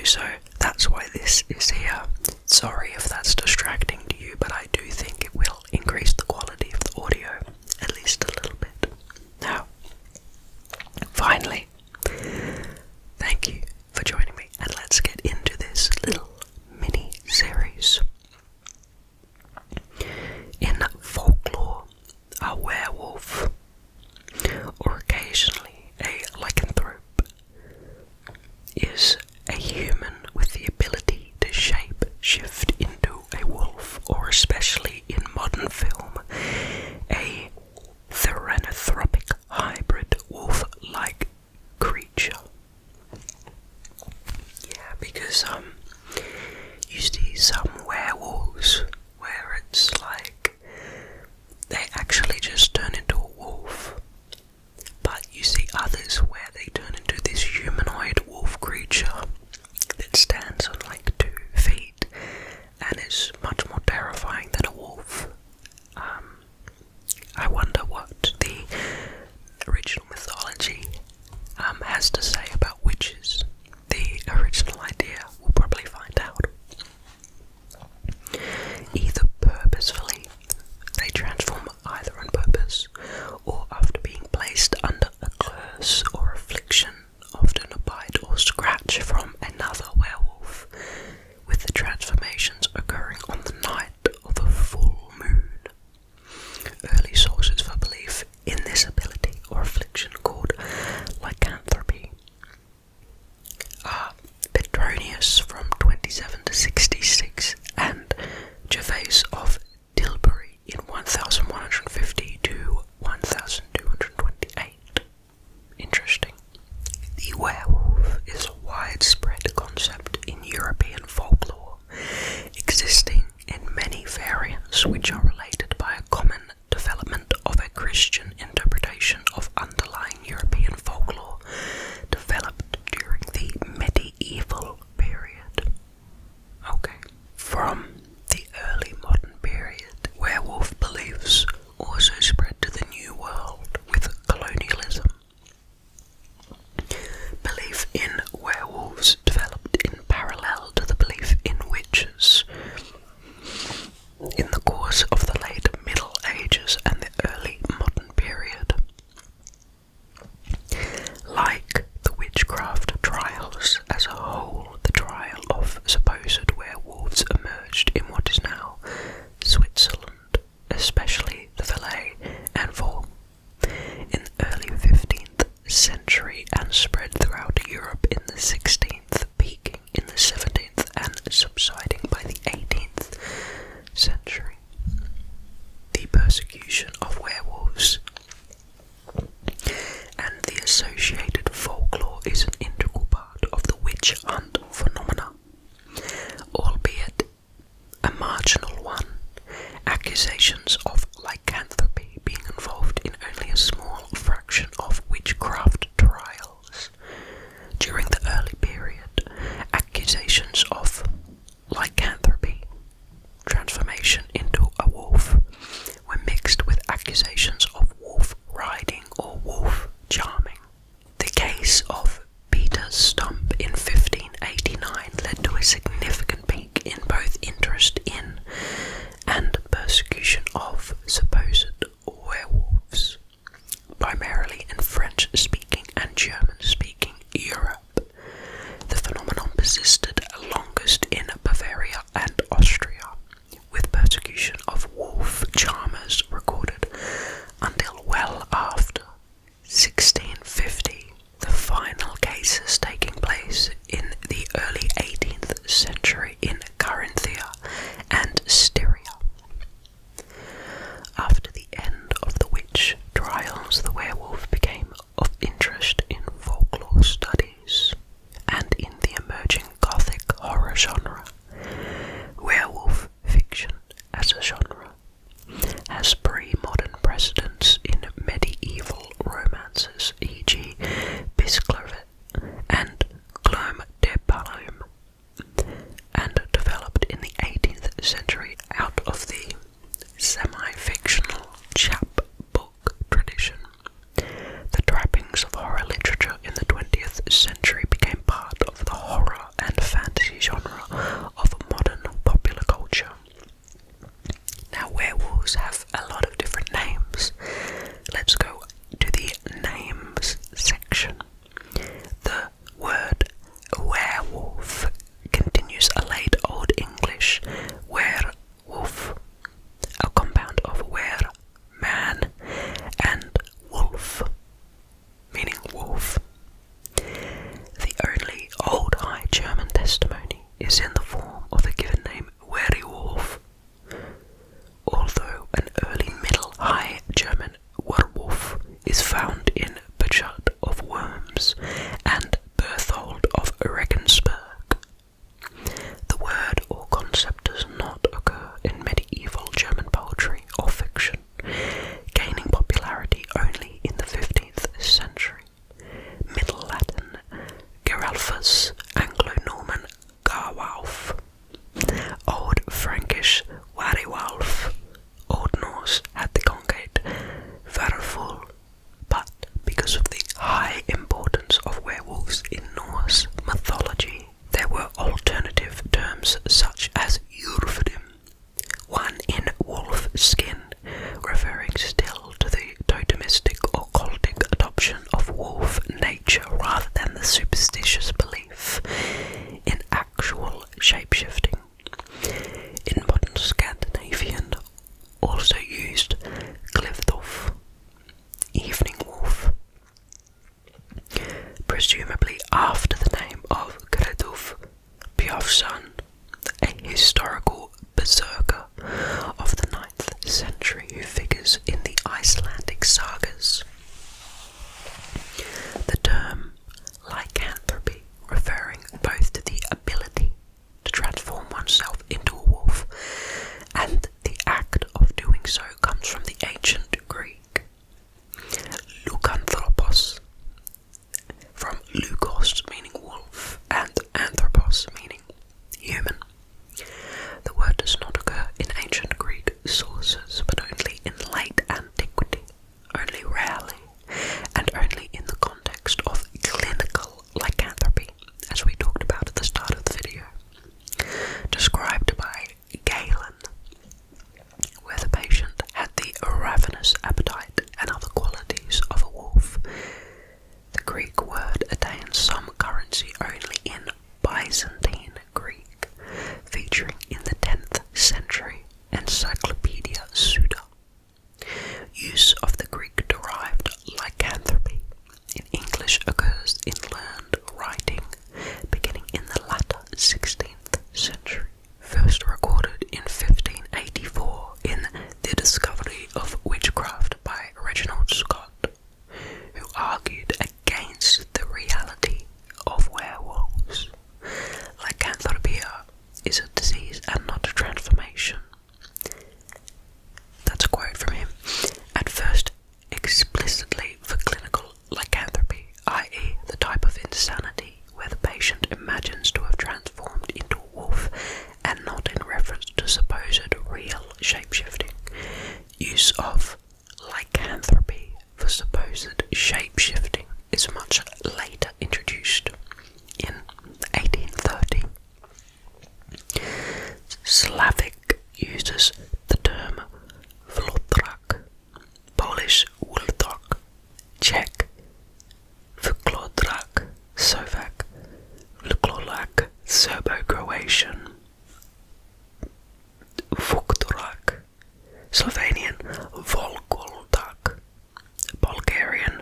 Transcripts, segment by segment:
so that's why this is here. Sorry if that's distracting to you, but I do think it will increase the quality of the audio, at least a little bit. Now, finally, thank you for joining me, and let's get into this little mini-series. In folklore, a werewolf, or occasionally a lycanthrope, is a human with the ability to shift into a wolf, or especially in modern film, a Lycanthropic hybrid wolf-like creature. Yeah, because you see some werewolves where it's like they actually just turn into a wolf, but you see others where they turn into this humanoid wolf creature that stands on like 2 feet and is much more terrifying than a wolf. I wonder what the original mythology has to say about witches. The original idea, we'll probably find out. Either purposefully, they transform either on purpose, or after being placed under a curse or affliction, often a bite or scratch from another werewolf, with the transformations occurring on the night of a full moon. Early sources for belief in this ability or affliction, called lycanthropy, are Petronius from 27 to 66 and Gervase of Tilbury in 1150 to 1228. Interesting. The werewolf is a widespread concept in European folklore, existing in many variants which are related by a common development of a Christian interpretation of underlying European folklore developed during the medieval period. Okay. From the early modern period, werewolf beliefs also spread to the New World with colonialism. Belief in werewolves developed in parallel to the belief in witches. In the course of the late Middle Ages and the early modern period, like the witchcraft trials as a whole, the trial of supposed werewolves emerged in what is now Switzerland, especially the Valais and Vaud, in the early 15th century and spread throughout Europe in the 16th, peaking in the 17th and subsiding by the 18th century. The persecution of werewolves and the associated folklore is an integral part of the witch hunt phenomena, albeit a marginal one, accusations of lycanthropy being involved in only a small fraction of witchcraft trials. During the early period, accusations of lycanthropy, transformation into a wolf, were mixed with accusations of wolf riding or wolf charming. The case of Peter Stump in 1589 led to a significant peak in both interest in and persecution of supposed werewolves, primarily in French-speaking and German-speaking Europe. The phenomenon persisted longest in Bavaria and Austria, with persecution of wolf charmers recorded until well after 1650, the final cases taking place in the early 18th century in Carinthia and Styria. After the end of the witch trials, the werewolf became of interest in folklore studies and in the emerging Gothic horror genre. Werewolf fiction as a genre has pre-modern precedents in medieval romances, e.g. Bisclavret and Clome de Palom, and terms such as Urvadim, one in wolf skin, referring still to the totemistic or cultic adoption of wolf nature rather than the superstitious belief in actual shapeshifting. In modern Scandinavian, also used Glyvdolf, evening wolf, presumably after the name of Gredulf Björnsson, a historical berserker of the 9th century who figures in the Icelandic sagas. The term lycanthropy, referring both to the ability to transform oneself into a wolf and the act of doing so, comes from the ancient Greek Lycanthropos, from lukos meaning wolf and anthropos meaning human. The word does not occur in ancient Greek sources, but only in late antiquity, only rarely, and only in the context of clinical lycanthropy, as we talked about at the start of the video, described by Galen, where the patient had the ravenous appetite and other qualities of a wolf. The Greek word attains some currency only in Byzantine Greek, featuring in the 10th century Encyclopedia Suda. Use of the Greek-derived lycanthropy in English occurs in learned writing beginning in the latter 16th century, first recorded in 1584 in The Discovery of Witchcraft by Reginald Scott, who argued against the reality of werewolves. Lycanthropia is a disease and not a transformation. That's a quote from him. At first, explicitly for clinical lycanthropy, i.e. the type of insanity where the patient imagines to have transformed into a wolf, and not in reference to supposed real shapeshifting. Use of lycanthropy for supposed shapeshifting is much later introduced in 1830. Slavic uses the term vlodrak, Polish wuldok, Czech vklodrak, Slovak vklolak, Serbo-Croatian vuktorak, Slovenian volkoldak, Bulgarian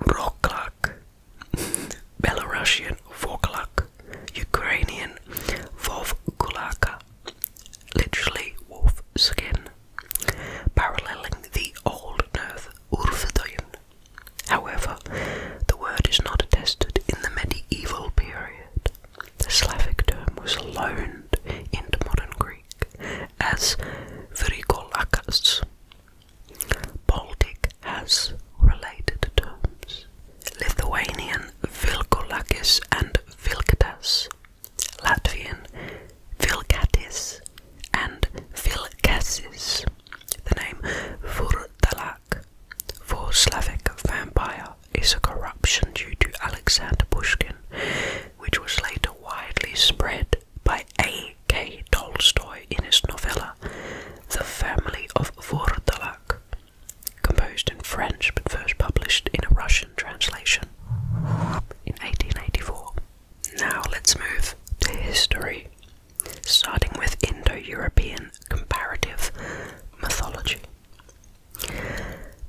roklak, Belarusian voklak, Ukrainian vovkulaka, literally wolf skin, paralleling the Old North Urfdøyen. However, the word is not attested in the medieval period. The Slavic term was loaned into modern Greek as vrikolakas. Baltic has related terms. Lithuanian vilkolakis and vilkatas, Latvian vilkatis and vilkasis. The name Vurdalak for Slavic vampire is a corruption due to Alexander Pushkin, which was later widely spread by A.K. Tolstoy in his novella The Family of Vurdalak, composed in French but first published in a Russian translation in 1884. Now let's move to history, starting with Indo-European comparative mythology.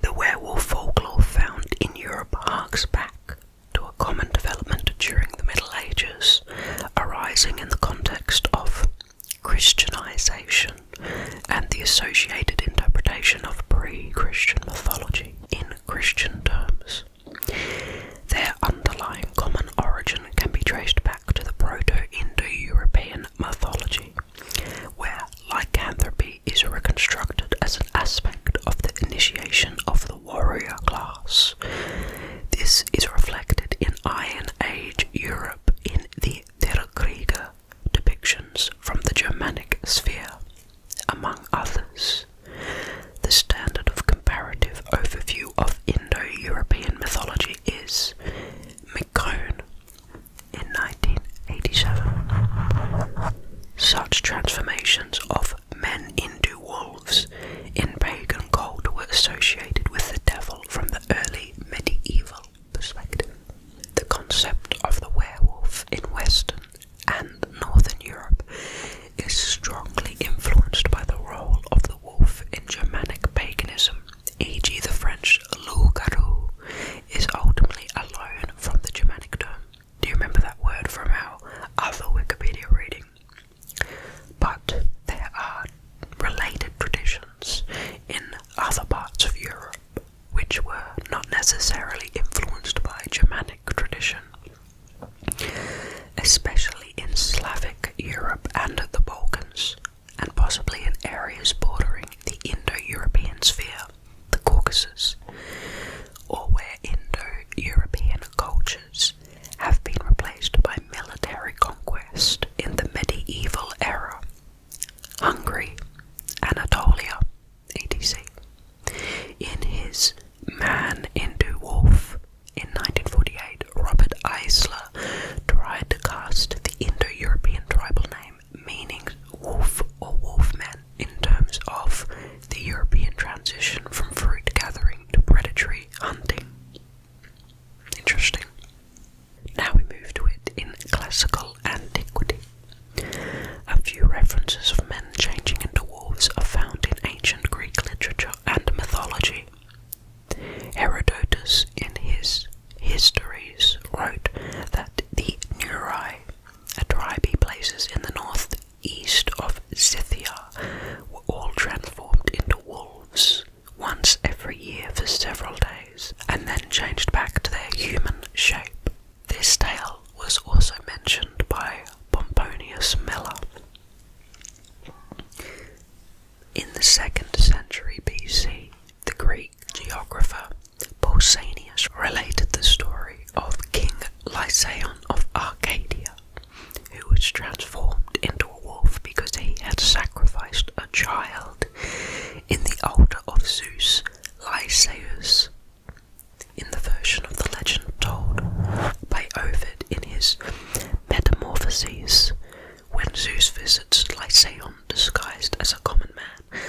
The werewolf folklore found in Europe harks back to a common development during the Middle Ages, arising in the context of Christianization and the associated interpretation of pre-Christian mythology in Christian terms. Their underlying common origin can be traced back to the Proto-Indo-European mythology, where lycanthropy transformations of men into wolves in pagan cult were associated with the devil from the early medieval perspective. The concept of the werewolf in Western and Northern Europe is strongly influenced by the role of the wolf in Germanic paganism, e.g. the French loup-garou is ultimately a loan from the Germanic term. Do you remember that word from our other Wikipedia reading? But there are related traditions in other parts of Europe which were not necessarily influenced by Germanic tradition, especially in Slavic Europe and the Balkans, and possibly in areas bordering the Indo-European sphere, the Caucasus, or where Indo-European cultures have been replaced by military conquest in the medieval era, Hungary, Anatolia, etc. In his Man into Wolf in 1948, Robert Eisler tried to cast the Indo-European tribal name meaning wolf or wolfman in terms of the European transition from fruit gathering to predatory hunting. Interesting. Now we move to it in classical antiquity. A few references of men changing into wolves are found in ancient Greek literature and mythology. Herodotus in his Histories wrote that the Neurai, a tribe he places in the northeast of Scythia, were all transformed into wolves once every year for several days, and then changed back to their human shape. This tale was also mentioned by Pomponius Mela. In the 2nd century BC, the Greek geographer Pausanias related the story of King Lycaon of Arcadia, who was transformed into a wolf because he had sacrificed a child in the altar of Zeus Lycaeus. In the version of the legend told by Ovid in his Metamorphoses, when Zeus visits Lycaon disguised as a common man,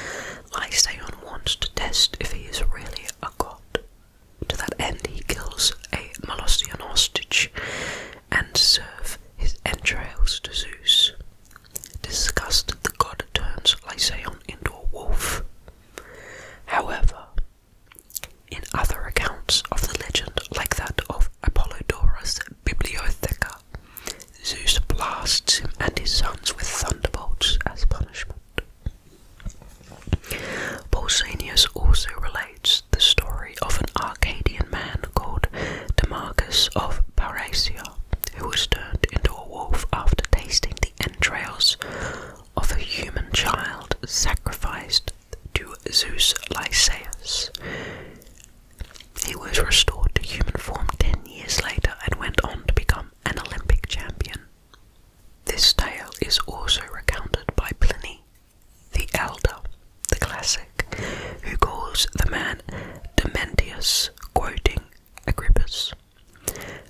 Lycaon wants to test if he is really a god. To that end, he kills a Molossian hostage and serves his entrails to Zeus. Disgusted, the god turns Lycaon into a wolf. However, in other accounts of the legend, like that of Apollodorus Bibliotheca, Zeus blasts him and his sons with thunderbolts as punishment. Pausanias also relates the story of an Arcadian man called Demarchus of Parasia, who was turned into a wolf after tasting the entrails of a human child sacrificed to Zeus Lycaeus. He was restored to human form 10 years later and went on to become an Olympic champion. This tale is also recounted by Pliny the Elder, the classic, who calls the man Dementius, quoting Agrippus.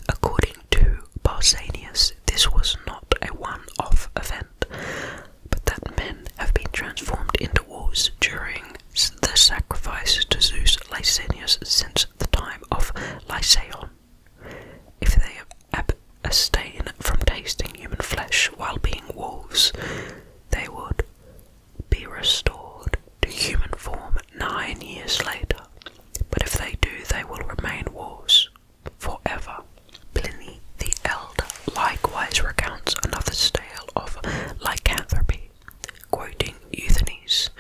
According to Pausanias, this was not a one-off event, but that men have been transformed into wolves during the sacrifice to Zeus Lycaeus since the time of Lycaon. If they abstain from tasting human flesh while being wolves, they would be restored to human form 9 years later, but if they do, they will remain wolves forever. Pliny the Elder likewise recounts another tale of lycanthropy, quoting Euthynes.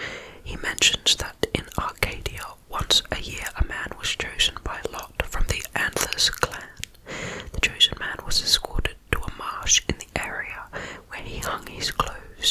He mentions that in Arcadia, once a year a man was chosen by lot from the Anthus clan. The chosen man was escorted to a marsh in the area where he hung his clothes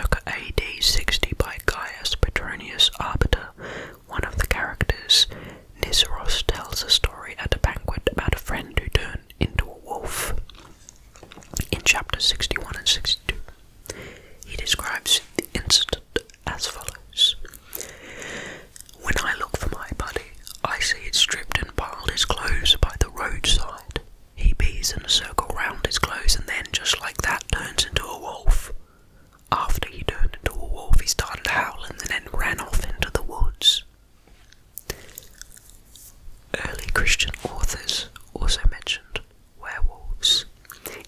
circa AD 60 by Gaius Petronius Arbiter, one of the characters, Niceros tells a story at a banquet about a friend who turned into a wolf. In chapters 61 and 62, he describes the incident as follows. When I look for my buddy, I see it stripped and piled his clothes by the roadside. He bees in a circle round his clothes and then, just like that, turns into a wolf. After he turned into a wolf, he started howling and then ran off into the woods. Early Christian authors also mentioned werewolves.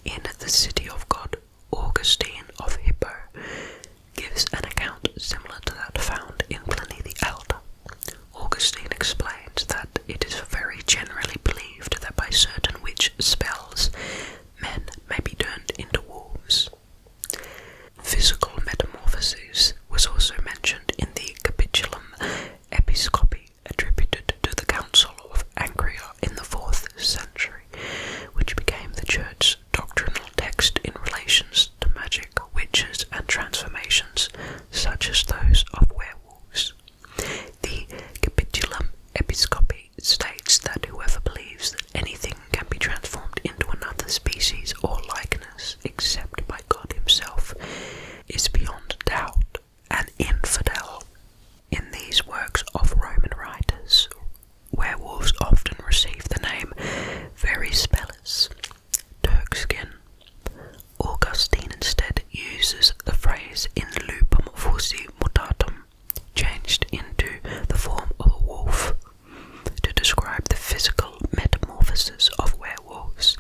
In The City of God, Augustine of Hippo gives an account similar to that found in Pliny the Elder. Augustine explains that it is very generally believed that by certain witch spells, men may be turned into wolves. Physical metamorphoses was also mentioned in the Capitulum Episcopi attributed to the Council of Anchria in the 4th century, which became the Church's doctrinal text in relations to magic, witches, and transformations, such as those of werewolves. The Capitulum Episcopi states that whoever believes that anything can be transformed into another species or likeness except by God himself is beyond doubt an infidel. In these works of Roman writers, werewolves often receive the name Verispellis, Turkskin. Augustine instead uses the phrase in lupum fusi mutatum, changed into the form of a wolf, to describe the physical metamorphosis of werewolves,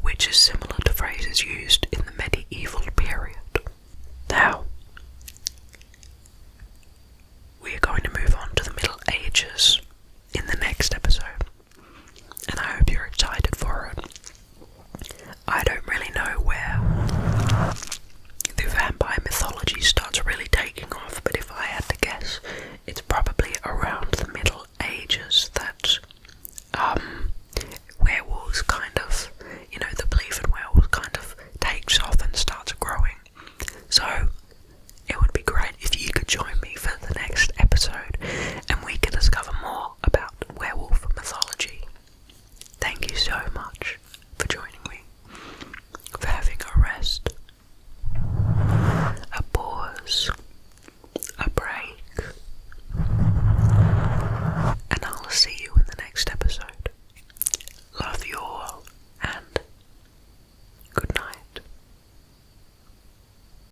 which is similar to phrases used in the medieval period. Now, we are going to move on to the Middle Ages in the next episode, and I hope you're excited for it. I don't really know where the vampire mythology starts really taking off, but if I had to guess, it's probably around the Middle Ages that werewolves kind of, the belief in werewolves kind of takes off and starts growing. So it would be great if you could join me for the next episode and we could discover more about werewolf mythology. Thank you so much for joining me, for having a rest, a pause,